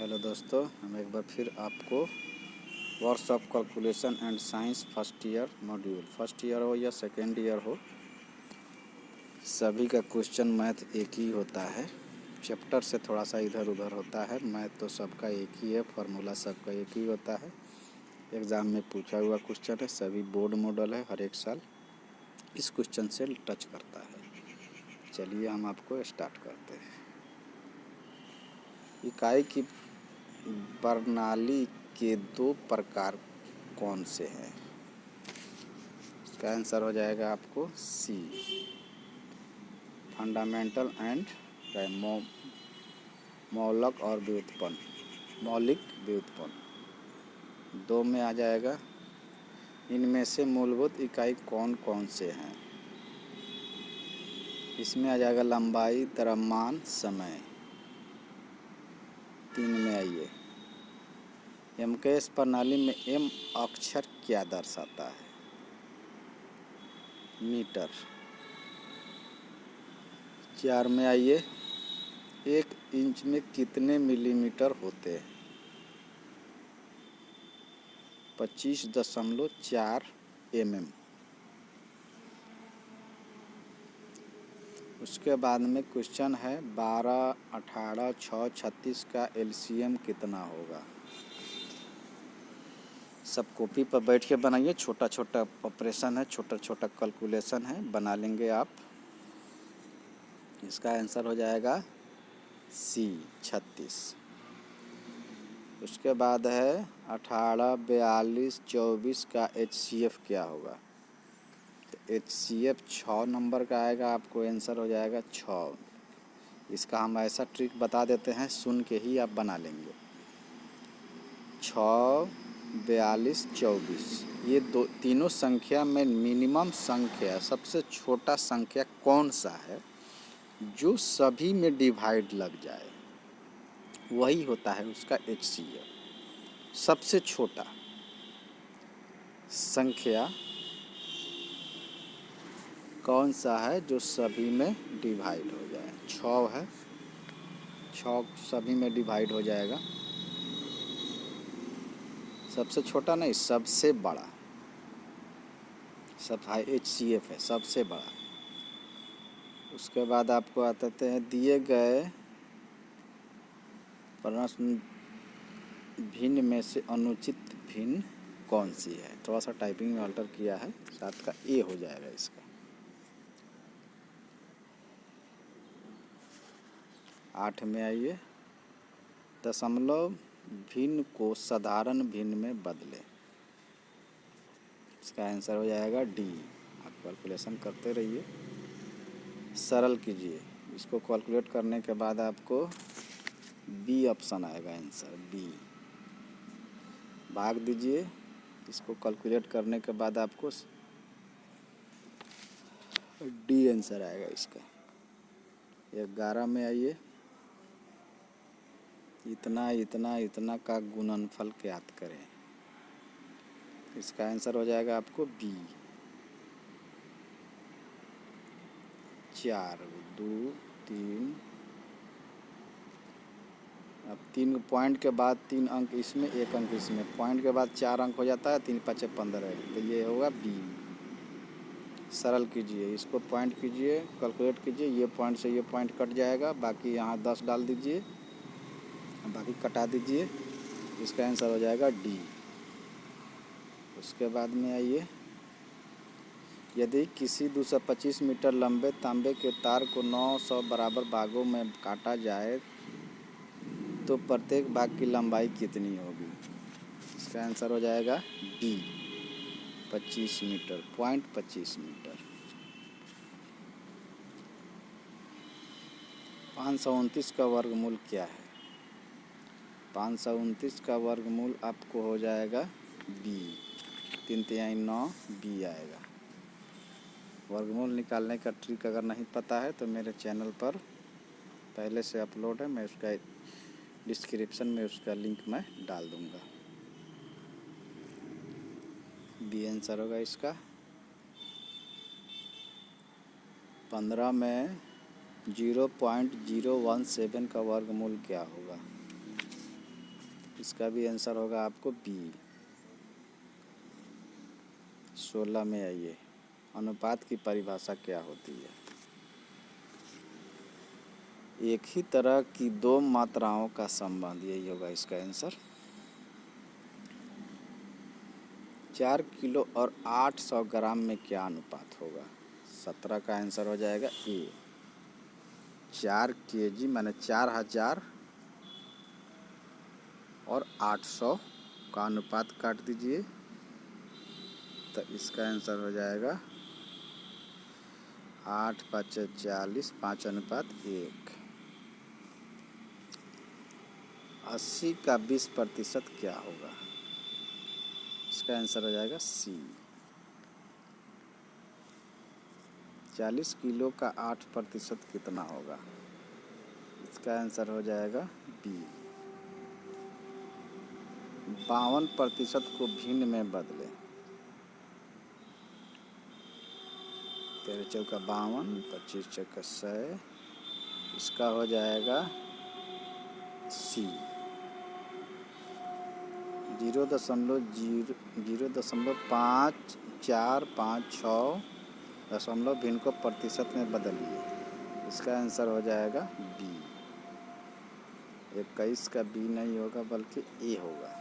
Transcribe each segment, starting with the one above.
Hello दोस्तों, हम एक बार फिर आपको works of calculation and science first year module, first year हो या सेकेंड ईयर हो, सभी का क्वेश्चन मैथ एक ही होता है। चैप्टर से थोड़ा सा इधर उधर होता है, मैथ तो सबका एक ही है, फार्मूला सबका एक ही होता है। एग्ज़ाम में पूछा हुआ क्वेश्चन है, सभी बोर्ड मॉडल है, हर एक साल इस क्वेश्चन से टच करता है। चलिए हम आपको स्टार्ट करते हैं। इकाई की प्रणाली के दो प्रकार कौन से हैं? इसका आंसर हो जाएगा आपको सी, फंडामेंटल एंड मौलिक और व्युत्पन्न। मौलिक व्युत्पन्न दो में आ जाएगा। इनमें से मूलभूत इकाई कौन कौन से हैं? इसमें आ जाएगा लंबाई, द्रव्यमान, समय। 3 में आइए, एमकेएस प्रणाली में एम अक्षर क्या दर्शाता है? मीटर। 4 में आइए, 1 इंच में कितने मिलीमीटर होते हैं? 25.4 mm। उसके बाद में क्वेश्चन है 12, 18, 6, 36 का एलसीएम कितना होगा? सब कॉपी पर बैठ के बनाइए, छोटा छोटा ऑपरेशन है, छोटा छोटा कैलकुलेशन है, बना लेंगे आप। इसका आंसर हो जाएगा सी, 36। उसके बाद है 18, 42, 24 का एचसीएफ क्या होगा? तो एचसीएफ 6 नंबर का आएगा, आपको आंसर हो जाएगा 6। इसका हम ऐसा ट्रिक बता देते हैं, सुन के ही आप बना लेंगे। 6, 42, 24 ये तीनों संख्या में मिनिमम संख्या, सबसे छोटा संख्या कौन सा है जो सभी में डिवाइड लग जाए? वही होता है उसका एचसीएफ। सबसे छोटा संख्या कौन सा है जो सभी में डिवाइड हो जाए? 6 है, 6 सभी में डिवाइड हो जाएगा। सबसे छोटा नहीं, सबसे बड़ा, सब हाई एचसीएफ है, सबसे बड़ा। उसके बाद आपको आते हैं दिए गए प्रश्न भिन्न में से अनुचित भिन्न कौन सी है? थोड़ा सा टाइपिंग में अल्टर किया है, 7 का ए हो जाएगा इसका। 8 में आइए, दशमलव भिन्न को साधारण भिन्न में बदलें। इसका आंसर हो जाएगा डी। आप कैलकुलेशन करते रहिए, सरल कीजिए। इसको कैलकुलेट करने के बाद आपको बी ऑप्शन आएगा, आंसर बी। भाग दीजिए, इसको कैलकुलेट करने के बाद आपको डी आंसर आएगा इसका। 11 में आइए, इतना इतना इतना का गुणनफल ज्ञात करें। इसका आंसर हो जाएगा आपको बी। 4, 2, 3। अब 3 पॉइंट के बाद 3 अंक इसमें, 1 अंक इसमें, पॉइंट के बाद 4 अंक हो जाता है, 3 5 15, तो ये होगा बी। सरल कीजिए, इसको पॉइंट कीजिए, कैलकुलेट कीजिए, ये पॉइंट से ये पॉइंट कट जाएगा, बाकी यहाँ 10 डाल दीजिए, बाकी कटा दीजिए। इसका आंसर हो जाएगा डी। उसके बाद में आइए, यदि किसी 225 मीटर लंबे तांबे के तार को 900 बराबर भागों में काटा जाए तो प्रत्येक भाग की लंबाई कितनी होगी? इसका आंसर हो जाएगा डी, 25 मीटर, 0.25 मीटर। 529 का वर्गमूल क्या है? 529 का वर्गमूल आपको हो जाएगा बी, 3×9 बी आएगा। वर्गमूल निकालने का ट्रिक अगर नहीं पता है तो मेरे चैनल पर पहले से अपलोड है, मैं उसका डिस्क्रिप्शन में उसका लिंक मैं डाल दूँगा। बी आंसर होगा इसका। 15 में 0.017 का वर्गमूल क्या होगा? इसका भी आंसर होगा आपको बी। 16 में आइए, अनुपात की परिभाषा क्या होती है? एक ही तरह की दो मात्राओं का संबंध, यही होगा इसका आंसर। 4 किलो और 800 ग्राम में क्या अनुपात होगा? 17 का आंसर हो जाएगा ए। 4 केजी माने 4000 और 800 का अनुपात काट दीजिए, तो इसका आंसर हो जाएगा 8 5 40, 5:1। 80 का 20% क्या होगा? इसका आंसर हो जाएगा सी। 40 किलो का 8% कितना होगा? इसका आंसर हो जाएगा बी। 52% को भिन्न में बदलें। 13 चौका 52, 25 चौका 100, इसका हो जाएगा सी। 0.5456 भिन्न को प्रतिशत में बदलिए, इसका आंसर हो जाएगा बी। 21 का बी नहीं होगा बल्कि ए होगा।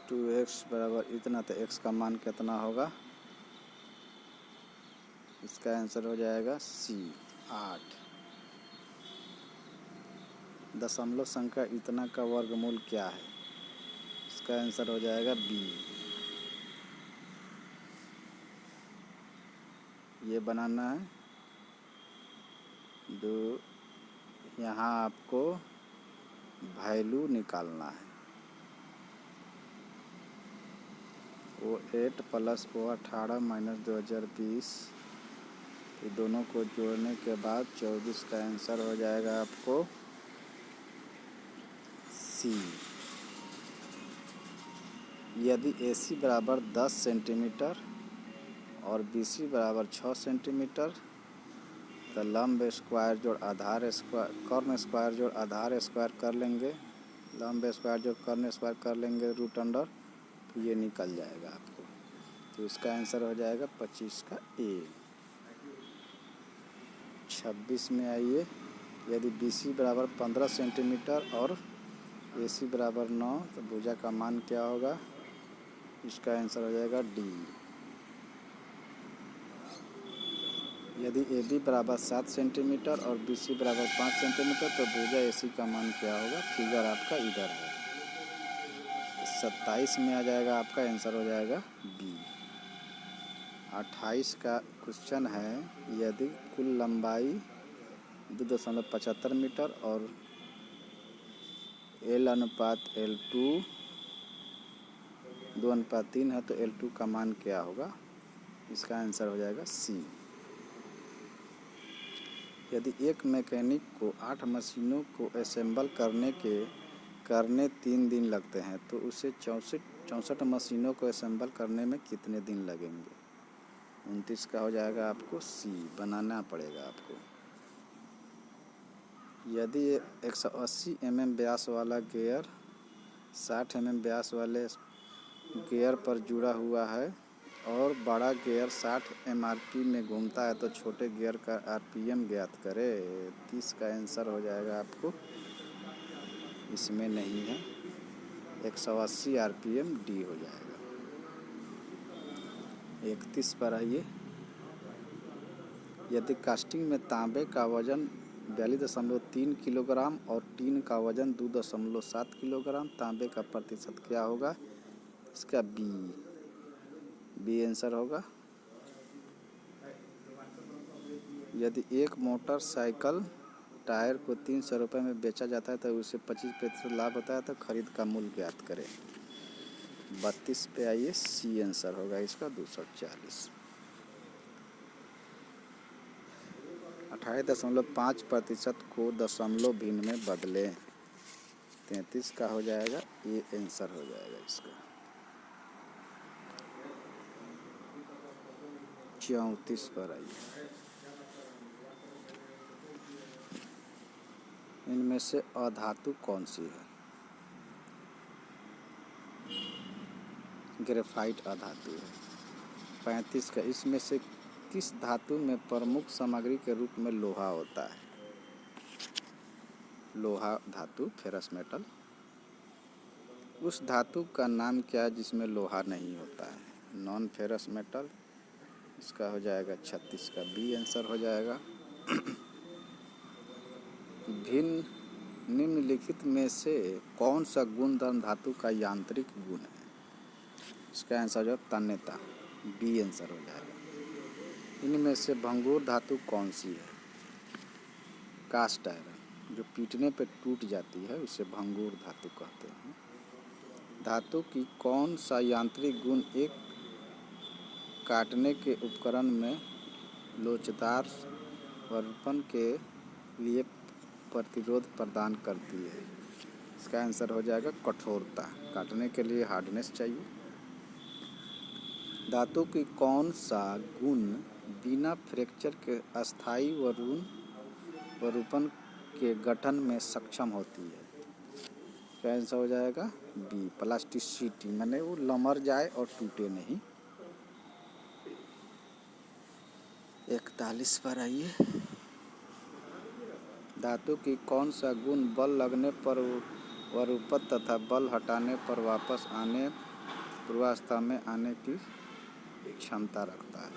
2x बराबर इतना, तो x का मान कितना होगा? इसका आंसर हो जाएगा सी 8। दशमलव संख्या इतना का वर्गमूल क्या है? इसका आंसर हो जाएगा बी। ये बनाना है दो, यहाँ आपको वैल्यू निकालना है। वो 8 प्लस वो 18 माइनस 2020, ये दोनों को जोड़ने के बाद 24 का आंसर हो जाएगा आपको सी। यदि AC बराबर 10 सेंटीमीटर और BC बराबर 6 सेंटीमीटर, तो लंब स्क्वायर जोड़ आधार स्क्वायर, कर्ण स्क्वायर जोड़ आधार स्क्वायर कर लेंगे, लंब स्क्वायर जोड़ कर्ण स्क्वायर कर लेंगे रूट अंडर, तो ये निकल जाएगा आपको। तो इसका आंसर हो जाएगा 25 का ए। 26 में आइए, यदि BC बराबर 15 सेंटीमीटर और AC बराबर 9, तो भुजा का मान क्या होगा? इसका आंसर हो जाएगा डी। यदि AB बराबर 7 सेंटीमीटर और BC बराबर 5 सेंटीमीटर, तो भुजा AC का मान क्या होगा? फिगर आपका इधर है। 27 में आ जाएगा, आपका आंसर हो जाएगा बी। 28 का क्वेश्चन है, यदि कुल लंबाई 2.75 मीटर और L/L2 2:3 है, तो L2 का मान क्या होगा? इसका आंसर हो जाएगा सी। यदि एक मैकेनिक को 8 मशीनों को असेंबल करने 3 दिन लगते हैं, तो उसे 64 मशीनों को असेंबल करने में कितने दिन लगेंगे? 29 का हो जाएगा आपको सी, बनाना पड़ेगा आपको। यदि 180 mm व्यास वाला गियर 60 mm व्यास वाले गियर पर जुड़ा हुआ है और बड़ा गियर 60 MRP में घूमता है, तो छोटे गियर का RPM ज्ञात करें। 30 का आंसर हो जाएगा आपको, इसमें नहीं है, 180 RPM डी हो जाएगा। 31 पर आइए, यदि कास्टिंग में तांबे का वजन 42.3 किलोग्राम और टीन का वजन 2.7 किलोग्राम, तांबे का प्रतिशत क्या होगा? इसका बी आंसर होगा। यदि एक मोटरसाइकिल टायर को 300 रुपये में बेचा जाता है, तो उसे 25% लाभ होता है, तो खरीद का मूल्य ज्ञात करें। 32 पे आइए, सी आंसर होगा इसका 240। 28.5% को दशमलव भिन्न में बदलें। 33 का हो जाएगा, ये आंसर हो जाएगा इसका। 34 पर आइए, इनमें से अधातु कौन सी है? ग्रेफाइट अधातु है। 35 का, इसमें से किस धातु में प्रमुख सामग्री के रूप में लोहा होता है? लोहा धातु, फेरस मेटल। उस धातु का नाम क्या है जिसमें लोहा नहीं होता है? Non ferrous metal. इसका हो जाएगा 36 का बी आंसर हो जाएगा। भिन्न निम्नलिखित में से कौन सा गुणधर्म धातु का यांत्रिक गुण है? इसका आंसर जो तन्यता, बी आंसर हो जाएगा। इनमें से भंगुर धातु कौन सी है? कास्ट आयरन, जो पीटने पे टूट जाती है उसे भंगुर धातु कहते हैं। धातु की कौन सा यांत्रिक गुण एक काटने के उपकरण में लोचदार विरूपण के लिए प्रतिरोध प्रदान करती है? इसका आंसर हो जाएगा कठोरता, काटने के लिए हार्डनेस चाहिए। धातु की कौन सा गुण बिना फ्रैक्चर के अस्थायी विरूपण के गठन में सक्षम होती है? इसका आंसर हो जाएगा बी, प्लास्टिसिटी, माने वो लमर जाए और टूटे नहीं। 41 पर आइए। धातु की कौन सा गुण बल लगने पर विरूपण तथा बल हटाने पर वापस आने पूर्वावस्था में आने की क्षमता रखता है?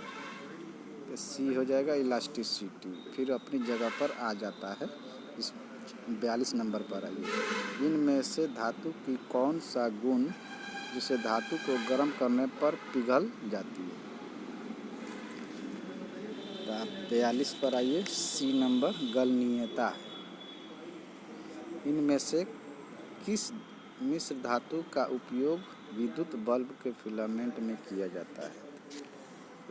तो सी हो जाएगा इलास्टिसिटी, फिर अपनी जगह पर आ जाता है। इस 42 नंबर पर आइए। इनमें से धातु की कौन सा गुण जिसे धातु को गर्म करने पर पिघल जाती है? 42 पर आइए, सी नंबर गलनीयता है। इनमें से किस मिश्र धातु का उपयोग विद्युत बल्ब के फिलामेंट में किया जाता है?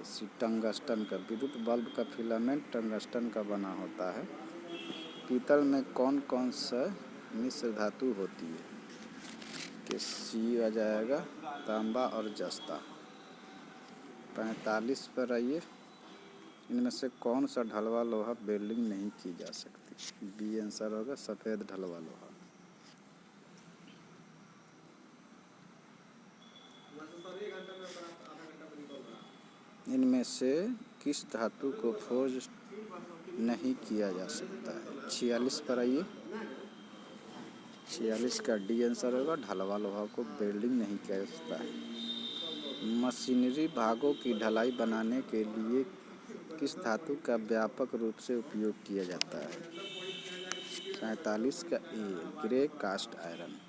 सी टंगस्टन का, विद्युत बल्ब का फिलामेंट टंगस्टन का बना होता है। पीतल में कौन कौन सा मिश्र धातु होती है? कि सी आ जाएगा तांबा और जस्ता। 45 पर आइए। इनमें से कौन सा ढलवा लोहा वेल्डिंग नहीं की जा सकती? बी आंसर होगा सफ़ेद ढलवा लोहा। इनमें से किस धातु को फोर्ज नहीं किया जा सकता है? 46 पर आइए। 46 का डी आंसर होगा, ढलवा लोहा को वेल्डिंग नहीं किया जा सकता है। मशीनरी भागों की ढलाई बनाने के लिए किस धातु का व्यापक रूप से उपयोग किया जाता है? 47 का ए, ग्रे कास्ट आयरन।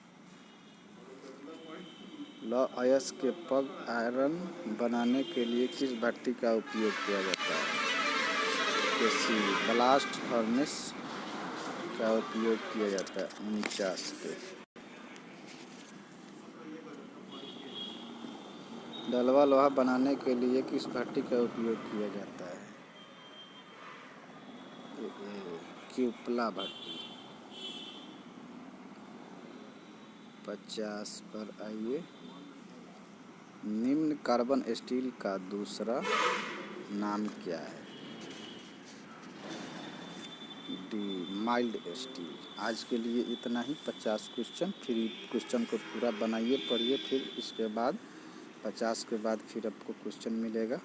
लौह अयस्क के पग आयरन बनाने के लिए किस भट्ठी का उपयोग किया जाता है? सी, ब्लास्ट फर्नेस का उपयोग किया जाता है। 49 पे ढलवा लोहा बनाने के लिए किस भट्ठी का उपयोग किया जाता है? क्यूपला भट्टी। 50 पर आइए। निम्न कार्बन स्टील का दूसरा नाम क्या है? D, mild steel. आज के लिए इतना ही। 50 क्वेश्चन, फिर क्वेश्चन को पूरा बनाइए, पढ़िए, फिर इसके बाद 50 के बाद फिर आपको क्वेश्चन मिलेगा।